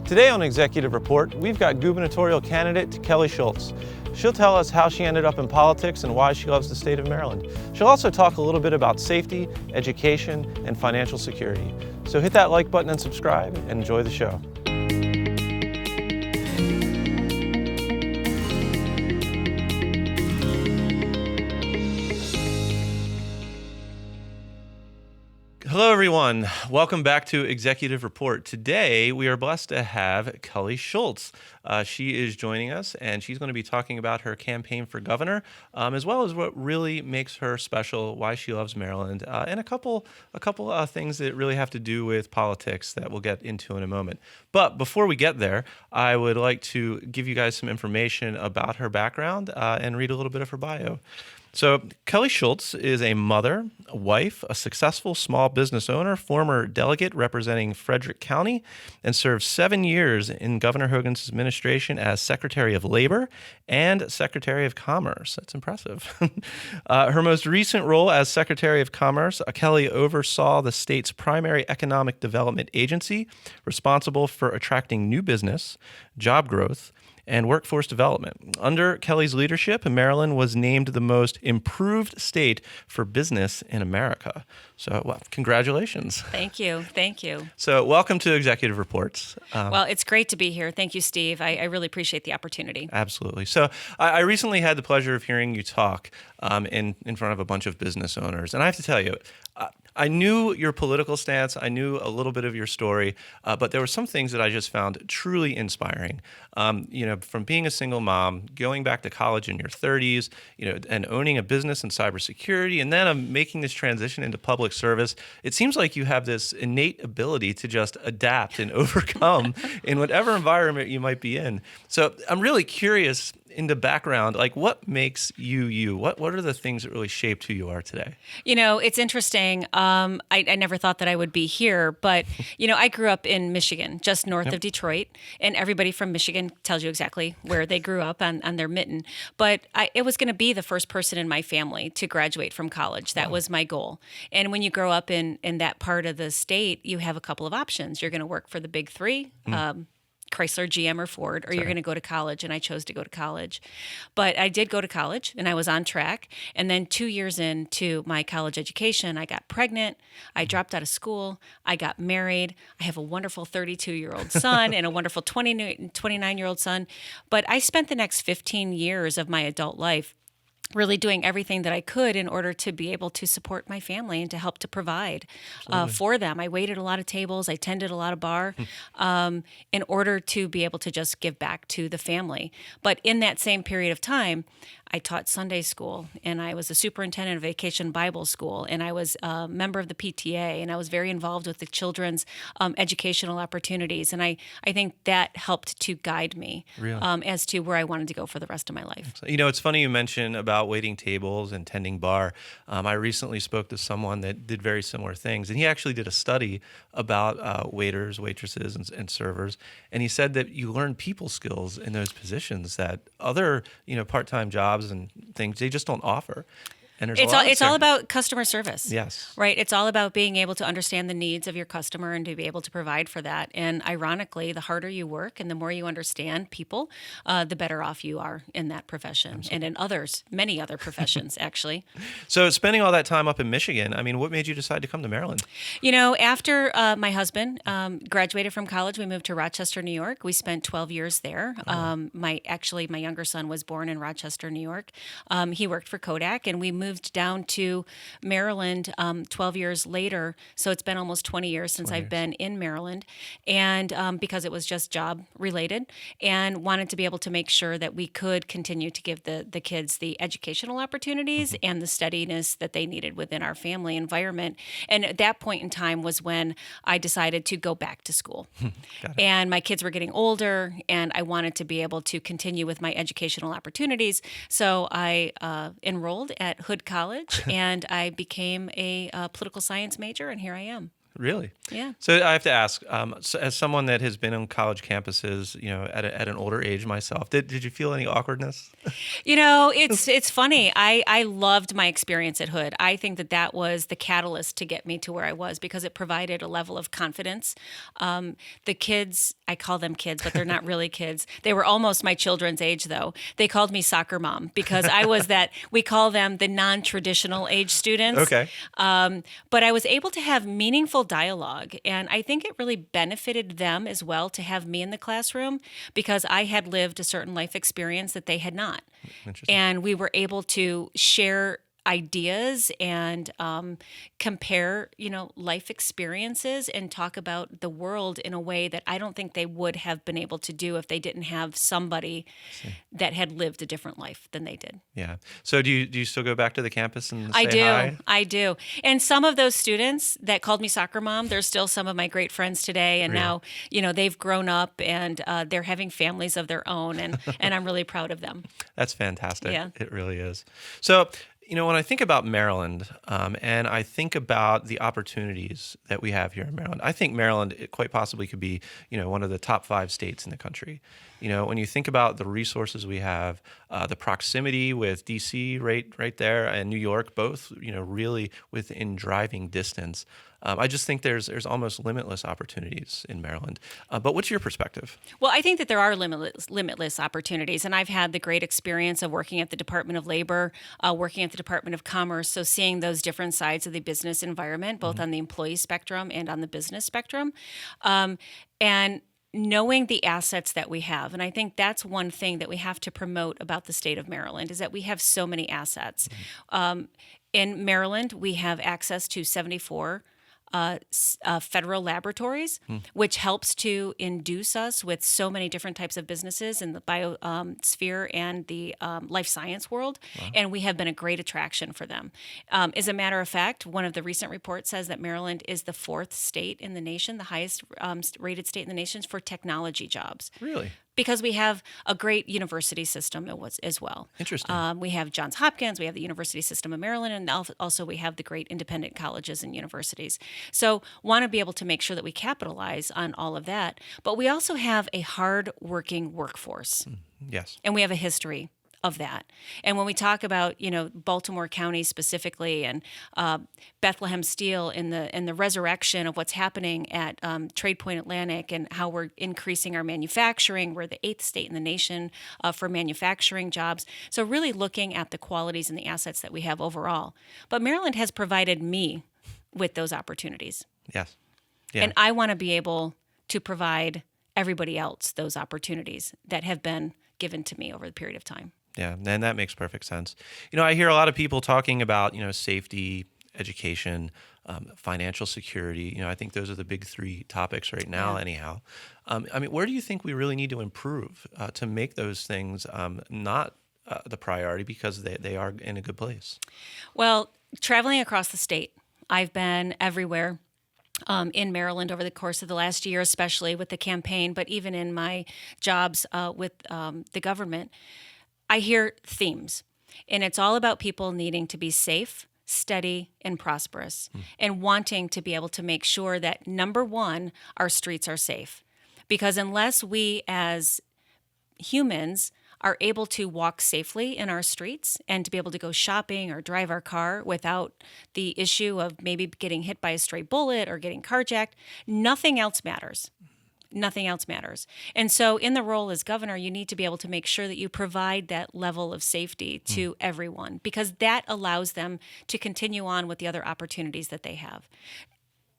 Today on Executive Report, we've got gubernatorial candidate Kelly Schulz. She'll tell us how she ended up in politics and why she loves the state of Maryland. She'll also talk a little bit about safety, education, and financial security. So hit that like button and subscribe and enjoy the show. Hello, everyone. Welcome back to Executive Report. Today, we are blessed to have Kelly Schulz. She is joining us, and she's going to be talking about her campaign for governor, as well as what really makes her special, why she loves Maryland, and a couple things that really have to do with politics that we'll get into in a moment. But before we get there, I would like to give you guys some information about her background and read a little bit of her bio. So Kelly Schulz is a mother, a wife, a successful small business owner, former delegate representing Frederick County, and served 7 years in Governor Hogan's administration as Secretary of Labor and Secretary of Commerce. That's impressive. Her most recent role as Secretary of Commerce, Kelly oversaw the state's primary economic development agency, responsible for attracting new business, job growth, and workforce development. Under Kelly's leadership, Maryland was named the most improved state for business in America. So, well, congratulations. Thank you. Thank you. So, welcome to Executive Reports. Well, it's great to be here. Thank you, Steve. I really appreciate the opportunity. Absolutely. So, I recently had the pleasure of hearing you talk in front of a bunch of business owners. And I have to tell you, I knew your political stance. I knew a little bit of your story, but there were some things that I just found truly inspiring. From being a single mom, going back to college in your 30s, and owning a business in cybersecurity, and then making this transition into public service. It seems like you have this innate ability to just adapt and overcome in whatever environment you might be in. So I'm really curious, in the background, like what makes you you? What are the things that really shaped who you are today? It's interesting. I never thought that I would be here, but I grew up in Michigan, just north of Detroit, and everybody from Michigan tells you exactly where they grew up on their mitten. But it was going to be the first person in my family to graduate from college. That was my goal. And when you grow up in that part of the state, you have a couple of options. You're going to work for the big three. Chrysler, GM, or Ford, or you're going to go to college, and I chose to go to college. But I did go to college, and I was on track. And then 2 years into my college education, I got pregnant. I dropped out of school. I got married. I have a wonderful 32-year-old son and a wonderful 29-year-old son. But I spent the next 15 years of my adult life really doing everything that I could in order to be able to support my family and to help to provide for them. I waited a lot of tables. I tended a lot of bar in order to be able to just give back to the family. But in that same period of time, I taught Sunday school, and I was a superintendent of Vacation Bible School, and I was a member of the PTA, and I was very involved with the children's educational opportunities. And I think that helped to guide me as to where I wanted to go for the rest of my life. So, it's funny you mentioned about waiting tables and tending bar. I recently spoke to someone that did very similar things, and he actually did a study about waiters, waitresses, and servers. And he said that you learn people skills in those positions that other, part-time jobs and things they just don't offer. And it's all about customer service. Yes. Right. It's all about being able to understand the needs of your customer and to be able to provide for that. And ironically, the harder you work and the more you understand people, the better off you are in that profession. Absolutely. And in many other professions, actually. So spending all that time up in Michigan, what made you decide to come to Maryland? After my husband graduated from college, we moved to Rochester, New York. We spent 12 years there. My younger son was born in Rochester, New York. He worked for Kodak, and we moved down to Maryland 12 years later. So it's been almost 20 years since I've been in Maryland. And because it was just job related, and wanted to be able to make sure that we could continue to give the kids the educational opportunities and the steadiness that they needed within our family environment. And at that point in time was when I decided to go back to school. And my kids were getting older, and I wanted to be able to continue with my educational opportunities. So I enrolled at Hood College, and I became a political science major, and here I am. Really? Yeah. So I have to ask, as someone that has been on college campuses, at an older age myself, did you feel any awkwardness? It's funny. I loved my experience at Hood. I think that was the catalyst to get me to where I was because it provided a level of confidence. The kids, I call them kids, but they're not really kids. They were almost my children's age, though. They called me soccer mom because I was we call them the non-traditional age students. Okay. But I was able to have meaningful dialogue. And I think it really benefited them as well to have me in the classroom because I had lived a certain life experience that they had not. Interesting. And we were able to share ideas and compare, life experiences and talk about the world in a way that I don't think they would have been able to do if they didn't have somebody that had lived a different life than they did. Yeah. So do you still go back to the campus and I say do. hi? I do. And some of those students that called me soccer mom, they're still some of my great friends today. And Really? now, they've grown up and they're having families of their own. And I'm really proud of them. That's fantastic. Yeah. It really is. So, when I think about Maryland, and I think about the opportunities that we have here in Maryland, I think Maryland quite possibly could be, one of the top 5 states in the country. When you think about the resources we have, the proximity with DC right there and New York, both, really within driving distance. I just think there's almost limitless opportunities in Maryland. But what's your perspective? Well, I think that there are limitless opportunities. And I've had the great experience of working at the Department of Labor, working at the Department of Commerce. So seeing those different sides of the business environment, both on the employee spectrum and on the business spectrum. And knowing the assets that we have. And I think that's one thing that we have to promote about the state of Maryland is that we have so many assets. In Maryland, we have access to 74 federal laboratories, which helps to induce us with so many different types of businesses in the biosphere and the life science world. Wow. And we have been a great attraction for them. As a matter of fact, one of the recent reports says that Maryland is the 4th state in the nation, the highest rated state in the nation for technology jobs. Really? Because we have a great university system as well. Interesting. We have Johns Hopkins, we have the University System of Maryland, and also we have the great independent colleges and universities. So want to be able to make sure that we capitalize on all of that. But we also have a hard-working workforce. Yes. And we have a history of that. And when we talk about, Baltimore County specifically and Bethlehem Steel and the resurrection of what's happening at Trade Point Atlantic and how we're increasing our manufacturing, we're the 8th state in the nation for manufacturing jobs. So really looking at the qualities and the assets that we have overall. But Maryland has provided me with those opportunities. Yes. Yeah. And I want to be able to provide everybody else those opportunities that have been given to me over the period of time. Yeah, and that makes perfect sense. I hear a lot of people talking about, safety, education, financial security. I think those are the big 3 topics right now, anyhow. Where do you think we really need to improve to make those things not the priority because they are in a good place? Well, traveling across the state, I've been everywhere. In Maryland over the course of the last year, especially with the campaign, but even in my jobs with the government, I hear themes, and it's all about people needing to be safe, steady, and prosperous, and wanting to be able to make sure that, number one, our streets are safe. Because unless we as humans are able to walk safely in our streets and to be able to go shopping or drive our car without the issue of maybe getting hit by a stray bullet or getting carjacked, nothing else matters. Nothing else matters. And so in the role as governor, you need to be able to make sure that you provide that level of safety to everyone because that allows them to continue on with the other opportunities that they have.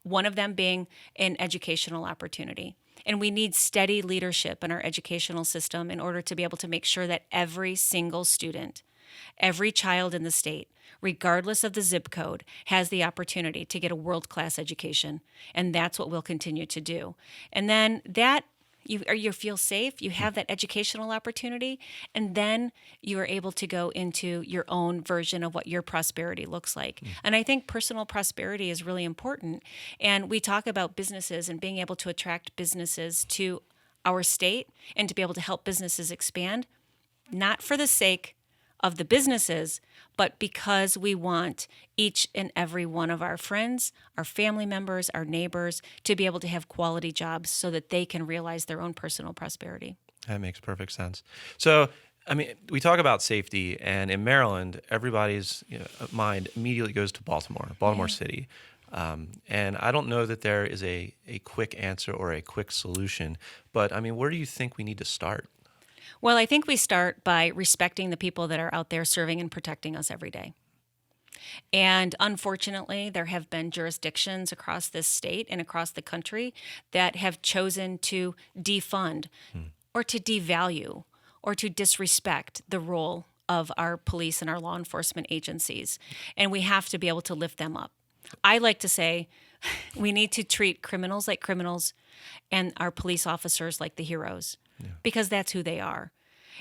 One of them being an educational opportunity. And we need steady leadership in our educational system in order to be able to make sure that every single student, every child in the state, regardless of the zip code, has the opportunity to get a world-class education. And that's what we'll continue to do. And then that, you feel safe, you have that educational opportunity, and then you are able to go into your own version of what your prosperity looks like. And I think personal prosperity is really important. And we talk about businesses and being able to attract businesses to our state and to be able to help businesses expand, not for the sake of the businesses, but because we want each and every one of our friends, our family members, our neighbors to be able to have quality jobs so that they can realize their own personal prosperity. That makes perfect sense. So, I mean, we talk about safety, and in Maryland, everybody's mind immediately goes to Baltimore City. And I don't know that there is a quick answer or a quick solution, but I mean, where do you think we need to start? Well, I think we start by respecting the people that are out there serving and protecting us every day. And unfortunately, there have been jurisdictions across this state and across the country that have chosen to defund or to devalue or to disrespect the role of our police and our law enforcement agencies. And we have to be able to lift them up. I like to say we need to treat criminals like criminals and our police officers like the heroes, because that's who they are.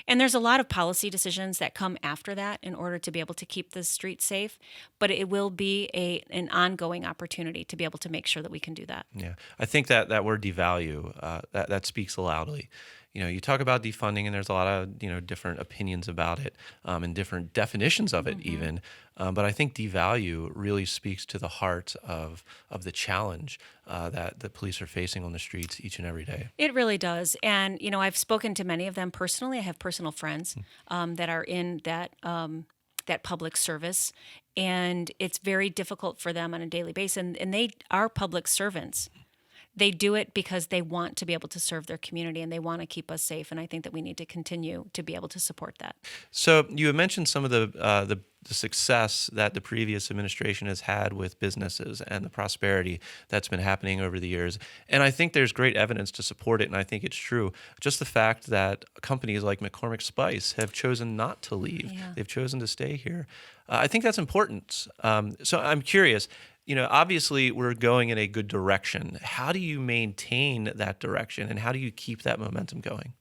And there's a lot of policy decisions that come after that in order to be able to keep the streets safe, but it will be an ongoing opportunity to be able to make sure that we can do that. Yeah, I think that word devalue, that speaks loudly. You talk about defunding, and there's a lot of different opinions about it, and different definitions of it even. But I think devalue really speaks to the heart of the challenge that the police are facing on the streets each and every day. It really does. And I've spoken to many of them personally. I have personal friends that are in that public service, and it's very difficult for them on a daily basis. And they are public servants. They do it because they want to be able to serve their community and they want to keep us safe. And I think that we need to continue to be able to support that. So you had mentioned some of the success that the previous administration has had with businesses and the prosperity that's been happening over the years. And I think there's great evidence to support it, and I think it's true. Just the fact that companies like McCormick Spice have chosen not to leave. Yeah. They've chosen to stay here. I think that's important. So I'm curious, obviously we're going in a good direction. How do you maintain that direction, and how do you keep that momentum going?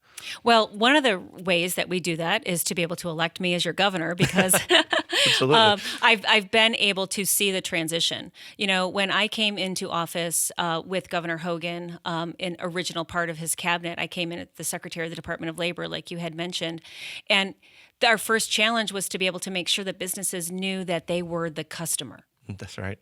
Well, one of the ways that we do that is to be able to elect me as your governor, because I've been able to see the transition. When I came into office with Governor Hogan, in original part of his cabinet, I came in at the Secretary of the Department of Labor, like you had mentioned, and our first challenge was to be able to make sure that businesses knew that they were the customer. That's right.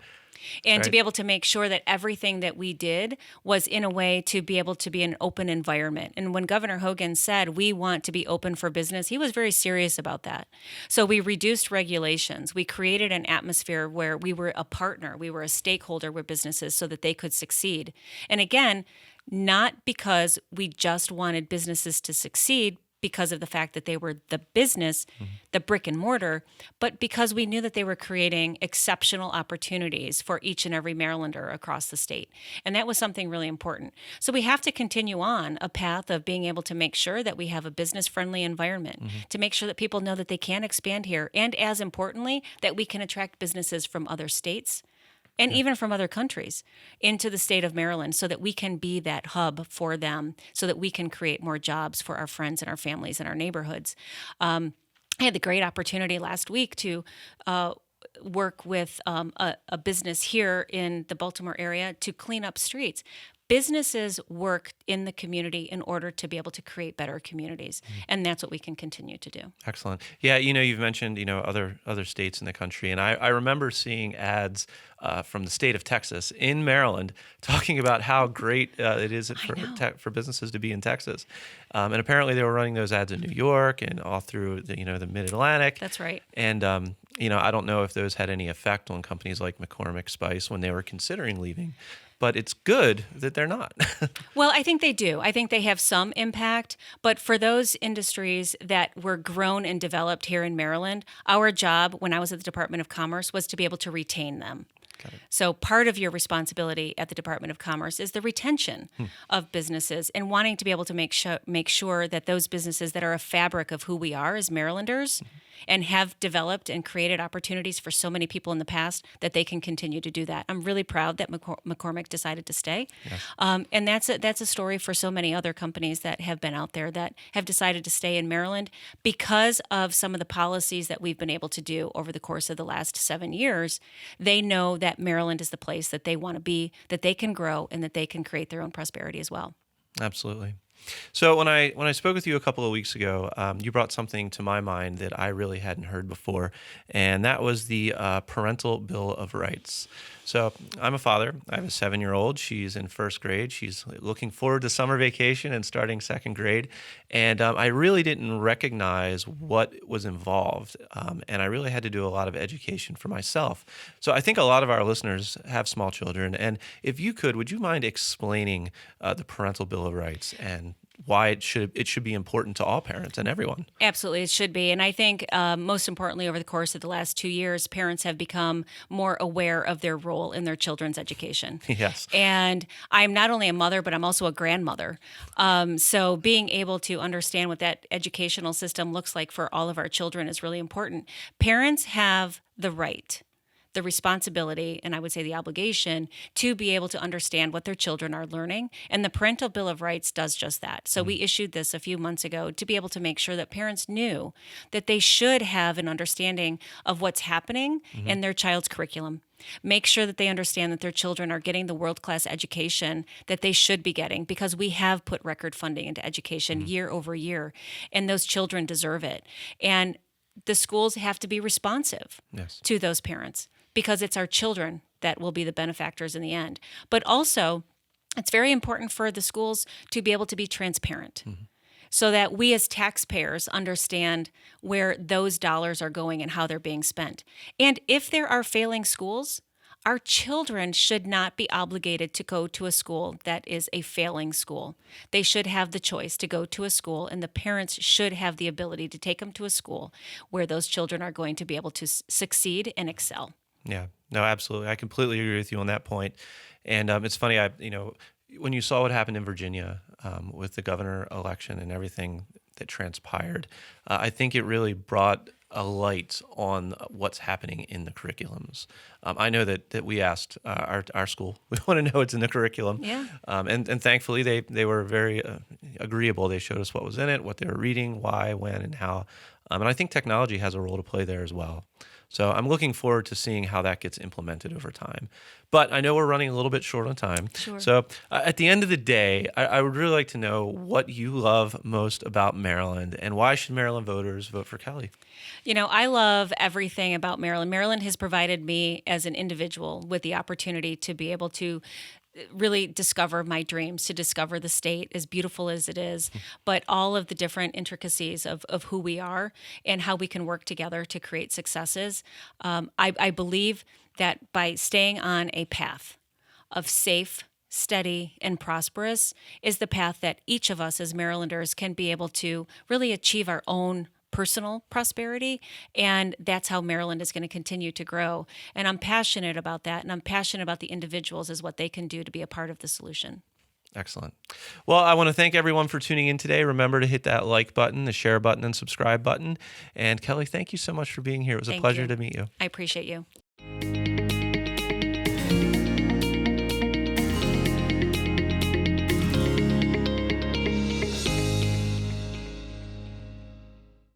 And to be able to make sure that everything that we did was in a way to be able to be an open environment. And when Governor Hogan said, we want to be open for business, he was very serious about that. So we reduced regulations. We created an atmosphere where we were a partner, we were a stakeholder with businesses so that they could succeed. And again, not because we just wanted businesses to succeed, because of the fact that they were the business, the brick and mortar, but because we knew that they were creating exceptional opportunities for each and every Marylander across the state. And that was something really important. So we have to continue on a path of being able to make sure that we have a business-friendly environment, to make sure that people know that they can expand here, and as importantly, that we can attract businesses from other states and even from other countries into the state of Maryland, so that we can be that hub for them, so that we can create more jobs for our friends and our families and our neighborhoods. I had the great opportunity last week to work with a business here in the Baltimore area to clean up streets. Businesses work in the community in order to be able to create better communities, and that's what we can continue to do. Excellent. Yeah, you've mentioned other states in the country, and I remember seeing ads from the state of Texas in Maryland talking about how great it is for businesses to be in Texas, and apparently they were running those ads in New York and all through the Mid-Atlantic. That's right. And I don't know if those had any effect on companies like McCormick Spice when they were considering leaving. But it's good that they're not. Well, I think they do. I think they have some impact. But for those industries that were grown and developed here in Maryland, our job when I was at the Department of Commerce was to be able to retain them. So part of your responsibility at the Department of Commerce is the retention of businesses and wanting to be able to make sure that those businesses that are a fabric of who we are as Marylanders and have developed and created opportunities for so many people in the past, that they can continue to do that. I'm really proud that McCormick decided to stay. Yes. And that's a story for so many other companies that have been out there that have decided to stay in Maryland because of some of the policies that we've been able to do over the course of the last 7 years. They know that Maryland is the place that they want to be, that they can grow, and that they can create their own prosperity as well. Absolutely. So when I spoke with you a couple of weeks ago, you brought something to my mind that I really hadn't heard before, and that was the Parental Bill of Rights. So I'm a father. I have a 7-year-old. She's in first grade. She's looking forward to summer vacation and starting second grade. And I really didn't recognize what was involved. And I really had to do a lot of education for myself. So I think a lot of our listeners have small children. And if you could, would you mind explaining the Parental Bill of Rights and why it should be important to all parents and everyone? Absolutely, it should be. And I think most importantly, over the course of the last 2 years, parents have become more aware of their role in their children's education. Yes. And I'm not only a mother, but I'm also a grandmother. So being able to understand what that educational system looks like for all of our children is really important. Parents have the right, the responsibility, and I would say the obligation to be able to understand what their children are learning. And the Parental Bill of Rights does just that. So we issued this a few months ago to be able to make sure that parents knew that they should have an understanding of what's happening in their child's curriculum. Make sure that they understand that their children are getting the world-class education that they should be getting, because we have put record funding into education year over year, and those children deserve it. And the schools have to be responsive Yes. to those parents, because it's our children that will be the benefactors in the end. But also, it's very important for the schools to be able to be transparent so that we as taxpayers understand where those dollars are going and how they're being spent. And if there are failing schools, our children should not be obligated to go to a school that is a failing school. They should have the choice to go to a school, and the parents should have the ability to take them to a school where those children are going to be able to succeed and excel. Yeah, no, absolutely. I completely agree with you on that point. And it's funny, when you saw what happened in Virginia with the governor election and everything that transpired, I think it really brought a light on what's happening in the curriculums. I know that we asked our school, we want to know what's in the curriculum. Yeah. And thankfully they were very agreeable. They showed us what was in it, what they were reading, why, when, and how. And I think technology has a role to play there as well. So I'm looking forward to seeing how that gets implemented over time. But I know we're running a little bit short on time. Sure. So at the end of the day, I would really like to know what you love most about Maryland, and why should Maryland voters vote for Kelly? You know, I love everything about Maryland. Maryland has provided me as an individual with the opportunity to be able to really discover my dreams, to discover the state, as beautiful as it is, but all of the different intricacies of who we are and how we can work together to create successes. I believe that by staying on a path of safe, steady, and prosperous is the path that each of us as Marylanders can be able to really achieve our own personal prosperity, and that's how Maryland is going to continue to grow. And I'm passionate about that, and I'm passionate about the individuals as what they can do to be a part of the solution. Excellent. Well, I want to thank everyone for tuning in today. Remember to hit that like button, the share button, and subscribe button. And Kelly, thank you so much for being here. It was a pleasure to meet you. I appreciate you.